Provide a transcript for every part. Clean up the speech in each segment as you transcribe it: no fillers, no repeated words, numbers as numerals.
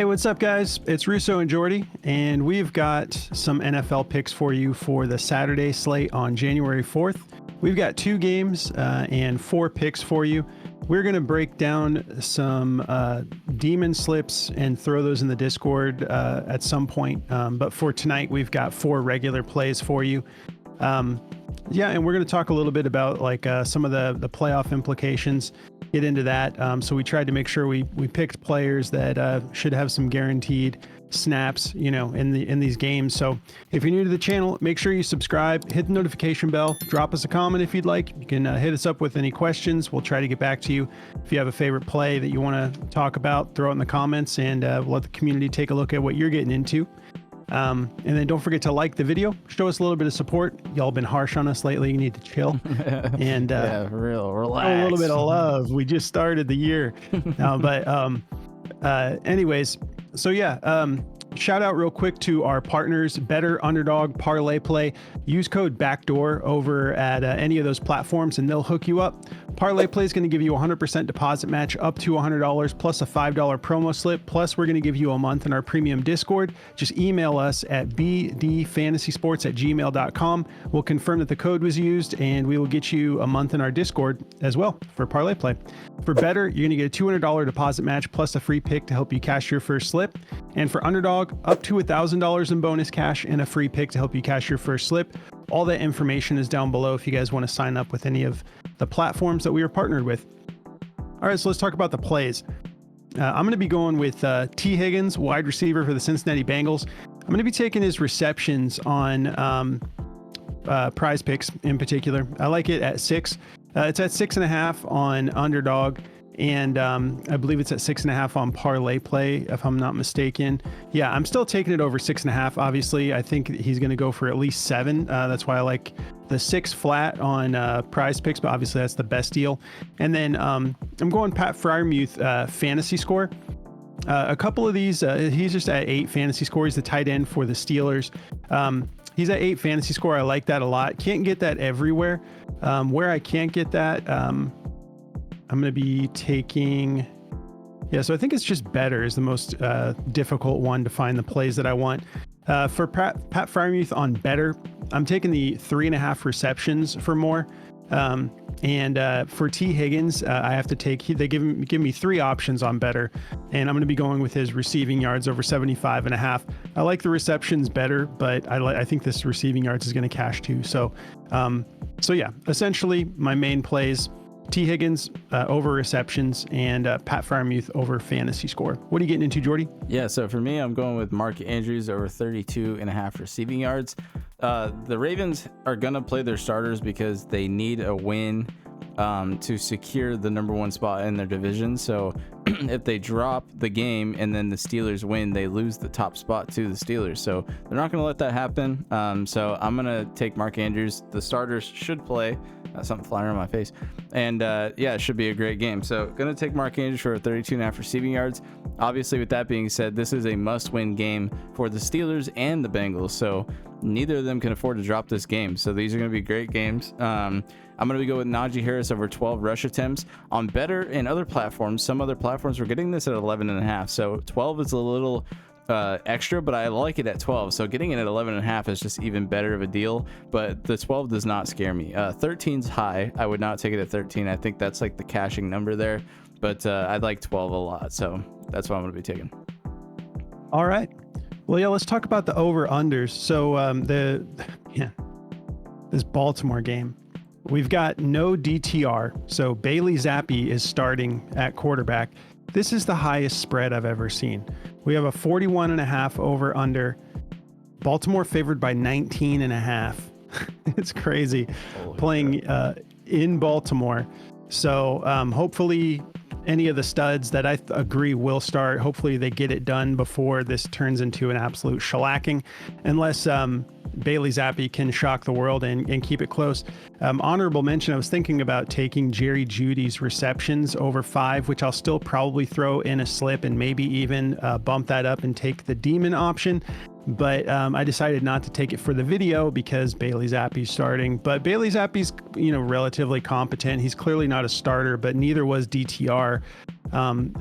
Hey, what's up, guys? It's Russo and Jordy, and we've got some NFL picks for you for the Saturday slate on January 4th. We've got 2 games and 4 picks for you. We're going to break down some demon slips and throw those in the Discord at some point. But for tonight, we've got 4 regular plays for you. Yeah, and we're going to talk a little bit about like some of the playoff implications, get into that. So we tried to make sure we picked players that should have some guaranteed snaps, you know, in these games. So if you're new to the channel, make sure you subscribe, hit the notification bell, drop us a comment if you'd like. You can hit us up with any questions. We'll try to get back to you. If you have a favorite play that you want to talk about, throw it in the comments, and we'll let the community take a look at what you're getting into. And then don't forget to like the video, show us a little bit of support. Y'all been harsh on us lately. You need to chill and yeah, for real, relax. A little bit of love. We just started the year. Anyways, so yeah, shout out real quick to our partners, Better, Underdog, Parlay Play. Use code BACKDOOR over at any of those platforms and they'll hook you up. Parlay Play is going to give you a 100% deposit match up to $100 plus a $5 promo slip. Plus, we're going to give you a month in our premium Discord. Just email us at bdfantasysports@gmail.com. We'll confirm that the code was used and we will get you a month in our Discord as well for Parlay Play. For Better, you're going to get a $200 deposit match plus a free pick to help you cash your first slip. And for Underdog, up to $1,000 in bonus cash and a free pick to help you cash your first slip. All that information is down below if you guys want to sign up with any of the platforms that we are partnered with. All right, so let's talk about the plays. I'm going to be going with T. Higgins, wide receiver for the Cincinnati Bengals. I'm going to be taking his receptions on Prize Picks in particular. I like it at 6. It's at 6.5 on Underdog. And I believe it's at 6.5 on Parlay Play, if I'm not mistaken. Yeah, I'm still taking it over 6.5. Obviously, I think he's going to go for at least 7. That's why I like the 6 flat on Prize Picks, but obviously that's the best deal. And then I'm going Pat Freiermuth fantasy score. A couple of these, he's just at 8 fantasy score. He's the tight end for the Steelers. He's at 8 fantasy score. I like that a lot. Can't get that everywhere. Where I can't get that, I'm going to be taking, so I think it's just Better is the most difficult one to find the plays that I want. For Pat Freiermuth on Better, I'm taking the 3.5 receptions for more. And for T. Higgins, I have to take, they give me 3 options on Better, and I'm going to be going with his receiving yards over 75.5. I like the receptions better, but I think this receiving yards is going to cash too. So yeah, essentially my main plays, T. Higgins over receptions and Pat Freiermuth over fantasy score. What are you getting into, Jordy? Yeah, so for me, I'm going with Mark Andrews over 32.5 receiving yards. The Ravens are going to play their starters because they need a win to secure the number 1 spot in their division. So if they drop the game and then the Steelers win, they lose the top spot to the Steelers. So they're not going to let that happen. So I'm going to take Mark Andrews. The starters should play. Something flying around my face. And yeah, it should be a great game. So going to take Mark Andrews for 32.5 receiving yards. Obviously, with that being said, this is a must-win game for the Steelers and the Bengals. So neither of them can afford to drop this game. So these are going to be great games. I'm going to go with Najee Harris over 12 rush attempts. On Better and other platforms, some other platforms, we're getting this at 11.5. So 12 is a little extra, but I like it at 12. So getting it at 11.5 is just even better of a deal. But the 12 does not scare me. 13's high. I would not take it at 13. I think that's like the cashing number there. But I like 12 a lot. So that's what I'm going to be taking. All right. Well, yeah, let's talk about the over-unders. So this Baltimore game, we've got no DTR. So Bailey Zappi is starting at quarterback. This is the highest spread I've ever seen. We have a 41.5 over-under. Baltimore favored by 19.5. It's crazy. Playing in Baltimore. So hopefully any of the studs that I agree will start, hopefully they get it done before this turns into an absolute shellacking, unless Bailey Zappi can shock the world and keep it close. Honorable mention, I was thinking about taking Jerry Jeudy's receptions over 5, which I'll still probably throw in a slip and maybe even bump that up and take the demon option. But I decided not to take it for the video because Bailey Zappi's starting. But Bailey Zappi's, relatively competent. He's clearly not a starter, but neither was DTR.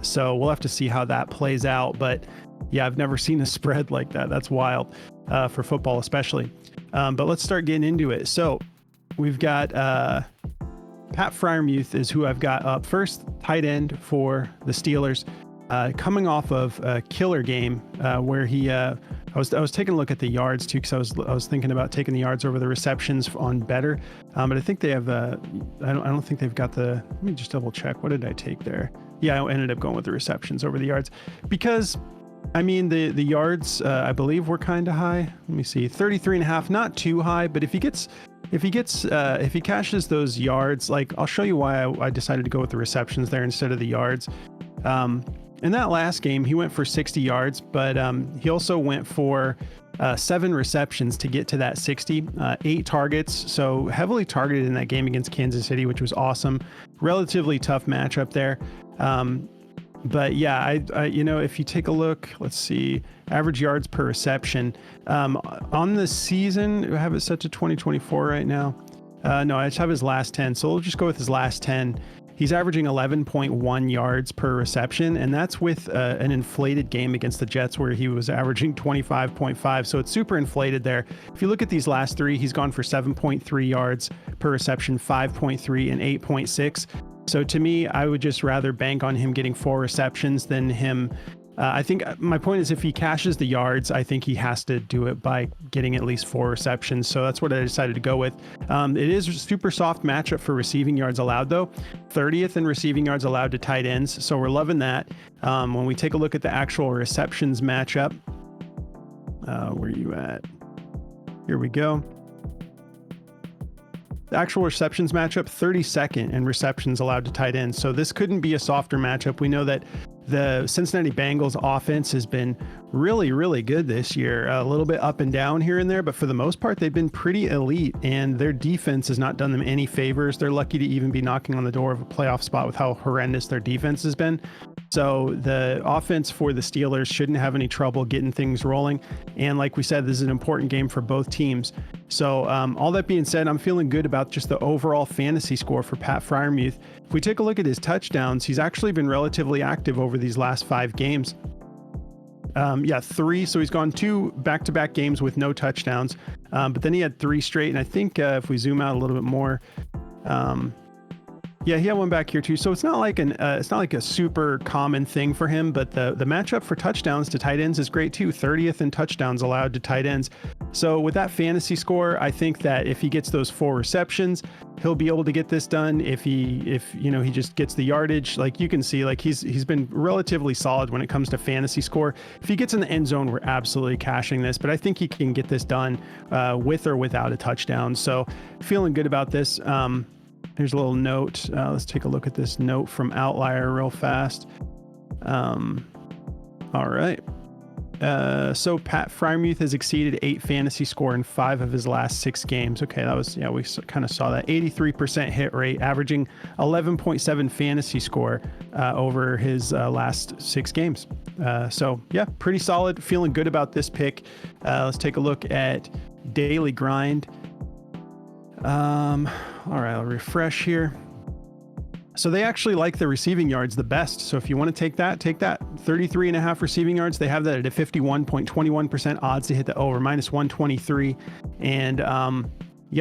So we'll have to see how that plays out. But Yeah, I've never seen a spread like that. That's wild for football, especially. But let's start getting into it. So we've got Pat Freiermuth is who I've got up first, tight end for the Steelers, coming off of a killer game where he. I was taking a look at the yards too, because I was thinking about taking the yards over the receptions on Better, but I think they have. I don't think they've got the. Let me just double check. What did I take there? Yeah, I ended up going with the receptions over the yards because, I mean, the yards I believe were kind of high. Let me see, 33.5, not too high, but if he cashes those yards, like I'll show you why I decided to go with the receptions there instead of the yards. In that last game, he went for 60 yards, but he also went for 7 receptions to get to that 60, 8 targets. So heavily targeted in that game against Kansas City, which was awesome. Relatively tough matchup there. But yeah, I if you take a look, let's see, average yards per reception on the season, I have it set to 2024 right now. No, I just have his last 10. So we'll just go with his last 10. He's averaging 11.1 yards per reception, and that's with an inflated game against the Jets where he was averaging 25.5. So it's super inflated there. If you look at these last 3, he's gone for 7.3 yards per reception, 5.3, and 8.6. So to me, I would just rather bank on him getting 4 receptions than him. I think my point is if he cashes the yards, I think he has to do it by getting at least 4 receptions. So that's what I decided to go with. It is a super soft matchup for receiving yards allowed, though. 30th in receiving yards allowed to tight ends. So we're loving that. When we take a look at the actual receptions matchup, where are you at? Here we go. The actual receptions matchup, 32nd in receptions allowed to tight ends. So this couldn't be a softer matchup. We know that the Cincinnati Bengals offense has been really, really good this year. A little bit up and down here and there, but for the most part, they've been pretty elite, and their defense has not done them any favors. They're lucky to even be knocking on the door of a playoff spot with how horrendous their defense has been. So the offense for the Steelers shouldn't have any trouble getting things rolling. And like we said, this is an important game for both teams. So all that being said, I'm feeling good about just the overall fantasy score for Pat Freiermuth. If we take a look at his touchdowns, he's actually been relatively active over these last 5 games. 3. So he's gone 2 back-to-back games with no touchdowns. But then he had 3 straight. And I think if we zoom out a little bit more, he had one back here too. So it's not like a super common thing for him, but the matchup for touchdowns to tight ends is great too. 30th in touchdowns allowed to tight ends. So with that fantasy score, I think that if he gets those 4 receptions, he'll be able to get this done. If he just gets the yardage, like you can see, like he's been relatively solid when it comes to fantasy score. If he gets in the end zone, we're absolutely cashing this, but I think he can get this done with or without a touchdown. So feeling good about this. Here's a little note. Let's take a look at this note from Outlier real fast. All right. So Pat Freiermuth has exceeded 8 fantasy score in 5 of his last 6 games. Okay, that was, we kind of saw that. 83% hit rate, averaging 11.7 fantasy score over his last 6 games. So pretty solid. Feeling good about this pick. Let's take a look at Daily Grind. All right, I'll refresh here. So they actually like the receiving yards the best. So if you want to take that. 33.5 receiving yards. They have that at a 51.21% odds to hit the over, -123. And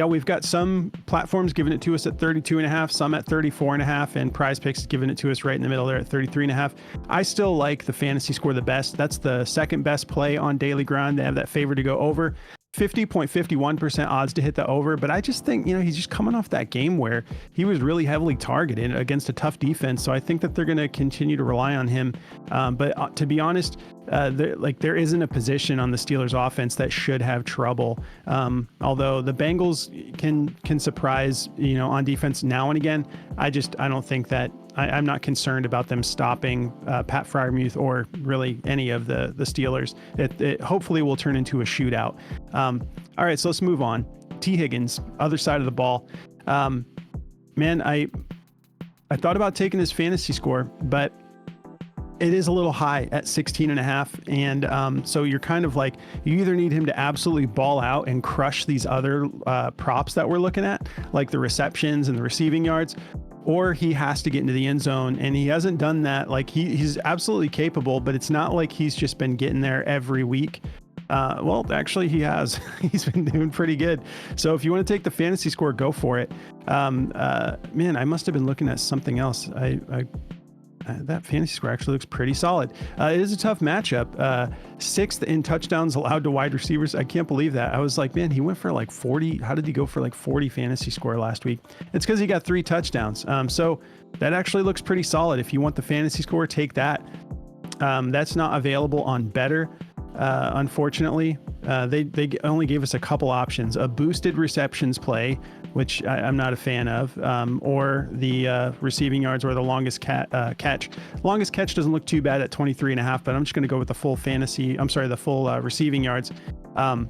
we've got some platforms giving it to us at 32.5, some at 34.5, and Prize Picks is giving it to us right in the middle there at 33.5. I still like the fantasy score the best. That's the second best play on Daily Grind. They have that favor to go over. 50.51% odds to hit the over, but I just think, he's just coming off that game where he was really heavily targeted against a tough defense. So I think that they're going to continue to rely on him. But to be honest, there isn't a position on the Steelers offense that should have trouble. Although the Bengals can surprise, on defense now and again. I don't think that I'm not concerned about them stopping Pat Freiermuth or really any of the Steelers. It hopefully will turn into a shootout. All right, so let's move on. T. Higgins, other side of the ball. Man, I thought about taking his fantasy score, but it is a little high at 16.5. And so you're kind of like, you either need him to absolutely ball out and crush these other props that we're looking at, like the receptions and the receiving yards, or he has to get into the end zone, and he hasn't done that. Like he's absolutely capable, but it's not like he's just been getting there every week. Well, actually he has. He's been doing pretty good. So if you want to take the fantasy score, go for it. Man, I must have been looking at something else. That fantasy score actually looks pretty solid. It is a tough matchup. Sixth in touchdowns allowed to wide receivers. I can't believe that. I was like, man, he went for like 40. How did he go for like 40 fantasy score last week? It's because he got 3 touchdowns. So that actually looks pretty solid. If you want the fantasy score, take that. That's not available on Better. Unfortunately, they only gave us a couple options: a boosted receptions play, which I'm not a fan of, or the receiving yards, or the longest catch. Longest catch doesn't look too bad at 23.5, but I'm just going to go with the full the full receiving yards. So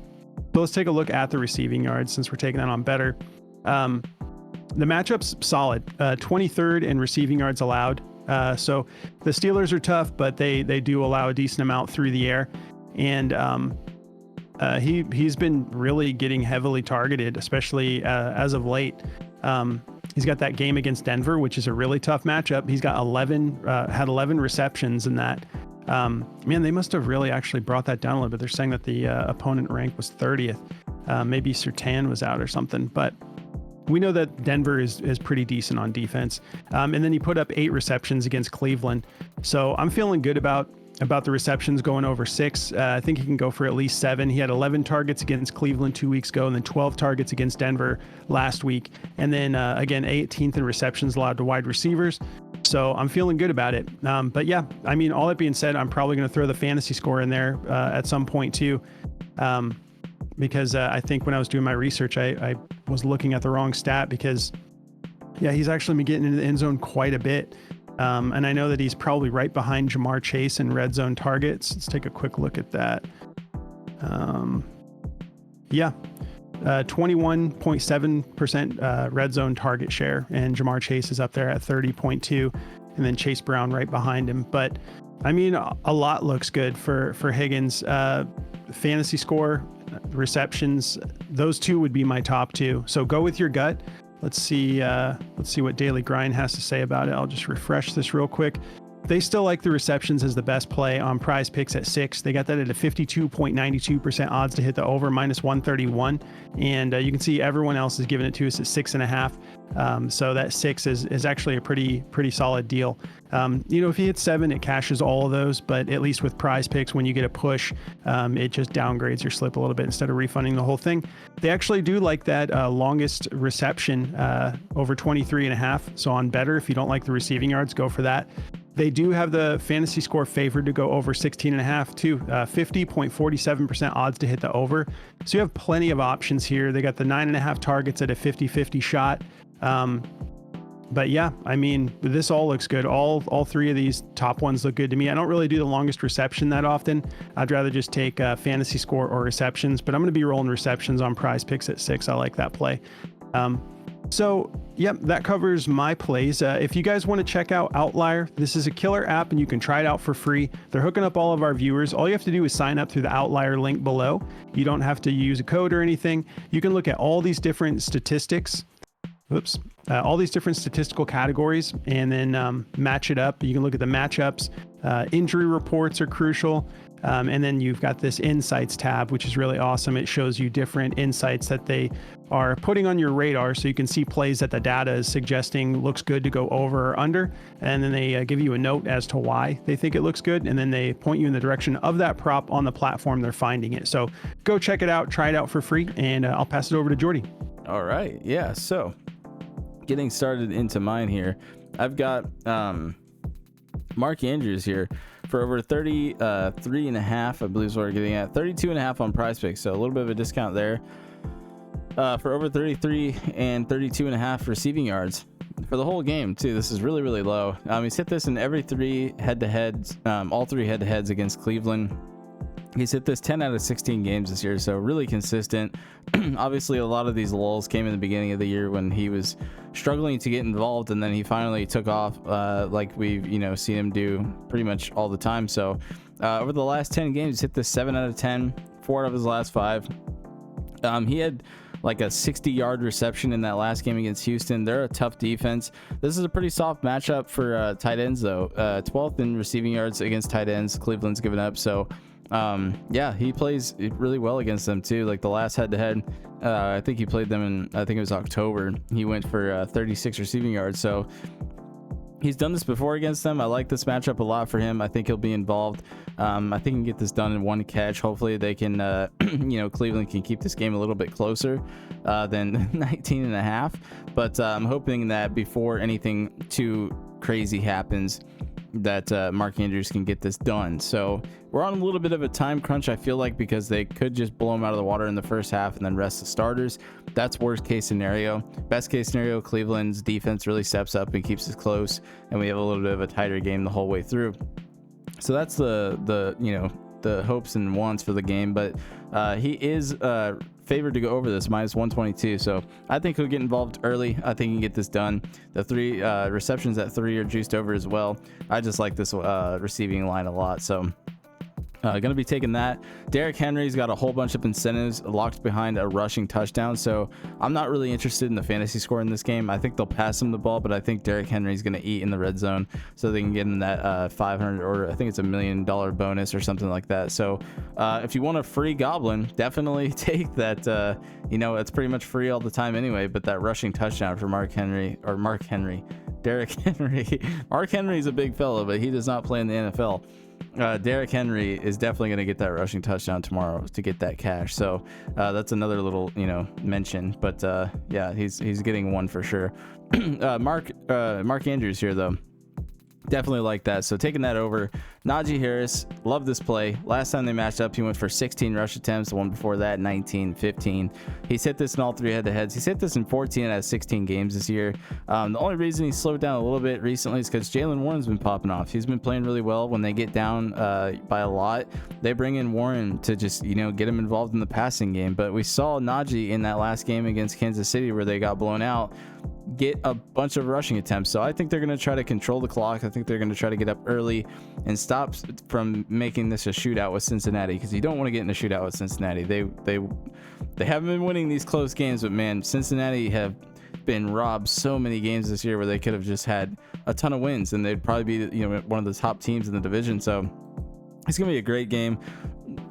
let's take a look at the receiving yards since we're taking that on Better. The matchup's solid. 23rd in receiving yards allowed. So the Steelers are tough, but they do allow a decent amount through the air. And he's been really getting heavily targeted, especially as of late. He's got that game against Denver, which is a really tough matchup. He's got 11 receptions in that. Man, they must have really actually brought that down a little bit. They're saying that the opponent rank was 30th. Maybe Surtain was out or something, but we know that Denver is pretty decent on defense. And then he put up 8 receptions against Cleveland. So I'm feeling good about the receptions going over 6. I think he can go for at least 7. He had 11 targets against Cleveland 2 weeks ago, and then 12 targets against Denver last week. And then again, 18th in receptions allowed to wide receivers. So I'm feeling good about it. But yeah, I mean, all that being said, I'm probably going to throw the fantasy score in there at some point too. Because I think when I was doing my research, I was looking at the wrong stat, because yeah, he's actually been getting into the end zone quite a bit. And I know that he's probably right behind Jamar Chase in red zone targets. Let's take a quick look at that. 21.7% red zone target share, and Jamar Chase is up there at 30.2, and then Chase Brown right behind him. But I mean, a lot looks good for Higgins. Fantasy score, receptions, those 2 would be my top 2. So go with your gut. Let's see what Daily Grind has to say about it. I'll just refresh this real quick. They still like the receptions as the best play on Prize Picks at 6. They got that at a 52.92% odds to hit the over, minus 131. And you can see everyone else is giving it to us at 6.5. So that 6 is actually a pretty solid deal. If he hits 7, it cashes all of those, but at least with Prize Picks, when you get a push, it just downgrades your slip a little bit instead of refunding the whole thing. They actually do like that longest reception over 23.5. So on Better, if you don't like the receiving yards, go for that. They do have the fantasy score favored to go over 16.5 too. 50.47% odds to hit the over. So you have plenty of options here. They got the 9.5 targets at a 50-50 shot. But yeah, I mean, this all looks good. All 3 of these top ones look good to me. I don't really do the longest reception that often. I'd rather just take fantasy score or receptions, but I'm going to be rolling receptions on Prize Picks at 6. I like that play. So, yep, that covers my plays. If you guys want to check out Outlier, this is a killer app and you can try it out for free. They're hooking up all of our viewers. All you have to do is sign up through the Outlier link below. You don't have to use a code or anything. You can look at all these different statistics. All these different statistical categories, and then match it up. You can look at the matchups. Injury reports are crucial. And then you've got this insights tab, which is really awesome. It shows you different insights that they are putting on your radar, so you can see plays that the data is suggesting looks good to go over or under. And then they give you a note as to why they think it looks good. And then they point you in the direction of that prop on the platform they're finding it. So go check it out, try it out for free, and I'll pass it over to Jordy. All right. Yeah. So getting started into mine here, I've got Mark Andrews here for over 33.5, I believe is what we're getting at. 32.5 on Prize Picks, so a little bit of a discount there. For over 33 and 32.5 receiving yards for the whole game too. This is really, really low. He's hit this in every 3 head-to-heads, all 3 head-to-heads against Cleveland. He's hit this 10 out of 16 games this year, so really consistent. Obviously, a lot of these lulls came in the beginning of the year when he was struggling to get involved, and then he finally took off, like we've seen him do pretty much all the time. So over the last 10 games, he's hit this 7 out of 10, 4 out of his last 5. He had like a 60-yard reception in that last game against Houston. They're a tough defense. This is a pretty soft matchup for tight ends, though. 12th in receiving yards against tight ends. Cleveland's given up. So, yeah, he plays really well against them, too. Like the last head-to-head, I think he played them in, I think it was October. He went for 36 receiving yards. So, he's done this before against them. I like this matchup a lot for him. I think he'll be involved. I think he can get this done in one catch. Hopefully they can, Cleveland can keep this game a little bit closer than 19 and a half. But I'm hoping that before anything too crazy happens, that Mark Andrews can get this done. So we're on a little bit of a time crunch, I feel like, because they could just blow him out of the water in the first half and then rest the starters. That's worst case scenario. Best case scenario, Cleveland's defense really steps up and keeps us close, and we have a little bit of a tighter game the whole way through. So that's the hopes and wants for the game. But he is favored to go over this, minus 122. So I think he'll get involved early. I think he can get this done. The 3 receptions at 3 are juiced over as well. I just like this receiving line a lot. So going to be taking that. Derrick Henry's got a whole bunch of incentives locked behind a rushing touchdown. So I'm not really interested in the fantasy score in this game. I think they'll pass him the ball, but I think Derrick Henry's going to eat in the red zone so they can get him that 500 or I think it's $1 million bonus or something like that. So if you want a free goblin, definitely take that. It's pretty much free all the time anyway, but that rushing touchdown for Derrick Henry. Mark Henry's a big fellow, but he does not play in the NFL. Derrick Henry is definitely going to get that rushing touchdown tomorrow to get that cash. So that's another little, mention. But yeah, he's getting one for sure. Mark Andrews here, though. Definitely like that. So taking that over. Najee Harris, love this play. Last time they matched up, he went for 16 rush attempts. The one before that, 19, 15. He's hit this in all 3 head-to-heads. He's hit this in 14 out of 16 games this year. The only reason he slowed down a little bit recently is because Jaylen Warren's been popping off. He's been playing really well. When they get down by a lot, they bring in Warren to just, get him involved in the passing game. But we saw Najee in that last game against Kansas City where they got blown out, get a bunch of rushing attempts. So I think they're going to try to control the clock. I think they're going to try to get up early and stop from making this a shootout with Cincinnati, because you don't want to get in a shootout with Cincinnati. They haven't been winning these close games, but man, Cincinnati have been robbed so many games this year where they could have just had a ton of wins and they'd probably be one of the top teams in the division. So it's going to be a great game.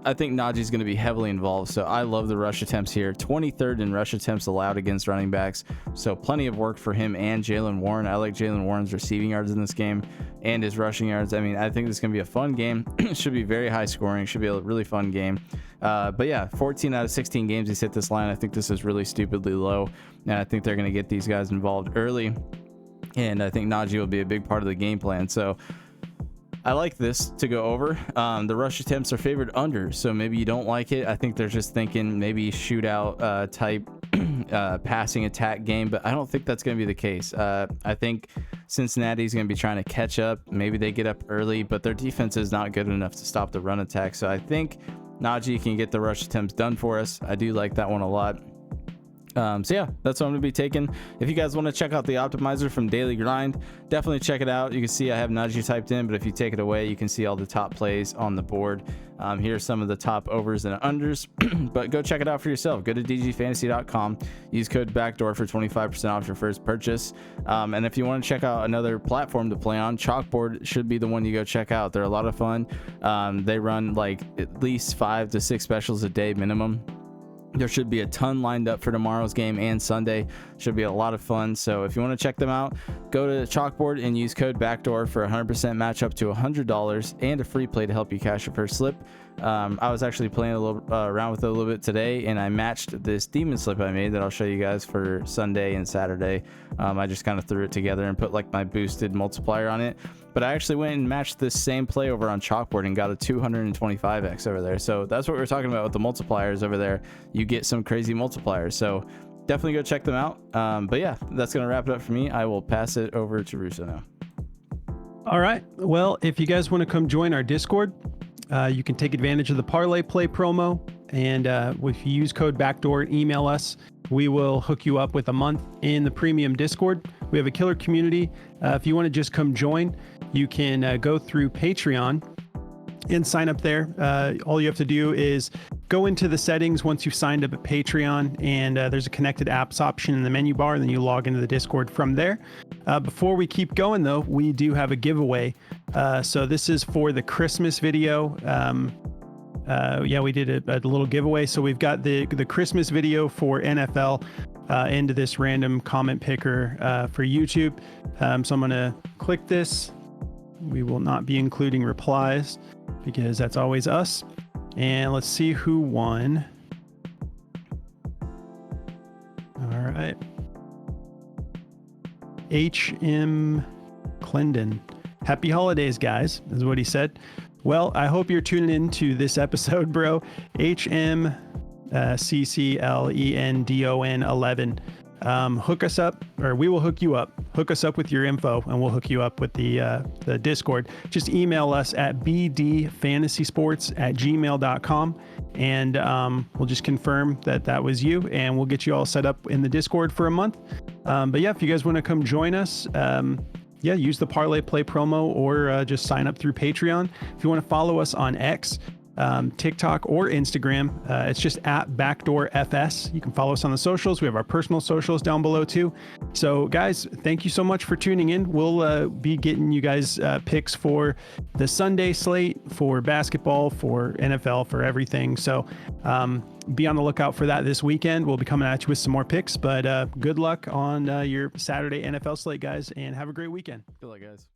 I think Najee's going to be heavily involved, so I love the rush attempts here. 23rd in rush attempts allowed against running backs, so plenty of work for him and Jaylen Warren. I like Jaylen Warren's receiving yards in this game and his rushing yards. I mean, I think this is going to be a fun game. Should be very high scoring. Should be a really fun game. But yeah, 14 out of 16 games he's hit this line. I think this is really stupidly low, and I think they're going to get these guys involved early, and I think Najee will be a big part of the game plan. So I like this to go over. The rush attempts are favored under, so maybe you don't like it. I think they're just thinking maybe shootout type passing attack game, but I don't think that's going to be the case. I think Cincinnati's going to be trying to catch up. Maybe they get up early, but their defense is not good enough to stop the run attack. So I think Najee can get the rush attempts done for us. I do like that one a lot. So yeah, that's what I'm going to be taking. If you guys want to check out the optimizer from Daily Grind, definitely check it out. You can see I have Najee typed in, but if you take it away, you can see all the top plays on the board. Here's some of the top overs and unders, but go check it out for yourself. Go to dgfantasy.com, use code BACKDOOR for 25% off your first purchase. And if you want to check out another platform to play on, Chalkboard should be the one you go check out. They're a lot of fun. They run like at least 5 to 6 specials a day minimum. There should be a ton lined up for tomorrow's game and Sunday. Should be a lot of fun. So if you want to check them out, go to Chalkboard and use code BACKDOOR for 100% match up to $100 and a free play to help you cash your first slip. I was actually playing a little around with it a little bit today, and I matched this demon slip I made that I'll show you guys for Sunday and Saturday. I just kind of threw it together and put like my boosted multiplier on it. But I actually went and matched this same play over on Chalkboard and got a 225x over there. So that's what we were talking about with the multipliers over there. You get some crazy multipliers. So definitely go check them out. But yeah, that's going to wrap it up for me. I will pass it over to Russo now. All right. Well, if you guys want to come join our Discord, you can take advantage of the Parlay Play promo. And if you use code BACKDOOR, email us. We will hook you up with a month in the premium Discord. We have a killer community. If you want to just come join, you can go through Patreon and sign up there. All you have to do is go into the settings once you've signed up at Patreon, and there's a connected apps option in the menu bar, and then you log into the Discord from there. Before we keep going though, we do have a giveaway. So this is for the Christmas video. Yeah, we did a little giveaway. So we've got the Christmas video for NFL into this random comment picker for YouTube. So I'm gonna click this. We will not be including replies because that's always us. And let's see who won. All right. H.M. Clendon. Happy holidays, guys, is what he said. Well, I hope you're tuning in to this episode, bro. H.M. CCLENDON 11. Hook us up, or we will hook you up. Hook us up with your info, and we'll hook you up with the Discord. Just email us at bdfantasysports@gmail.com, and we'll just confirm that was you, and we'll get you all set up in the Discord for a month. But yeah, if you guys want to come join us, yeah, use the Parlay Play promo, or just sign up through Patreon. If you want to follow us on X, TikTok, or Instagram, it's just at BackdoorFS. You can follow us on the socials. We have our personal socials down below too. So guys, thank you so much for tuning in. We'll be getting you guys picks for the Sunday slate, for basketball, for NFL, for everything. So be on the lookout for that this weekend. We'll be coming at you with some more picks, but good luck on your Saturday NFL slate, guys, and have a great weekend. Good luck, guys.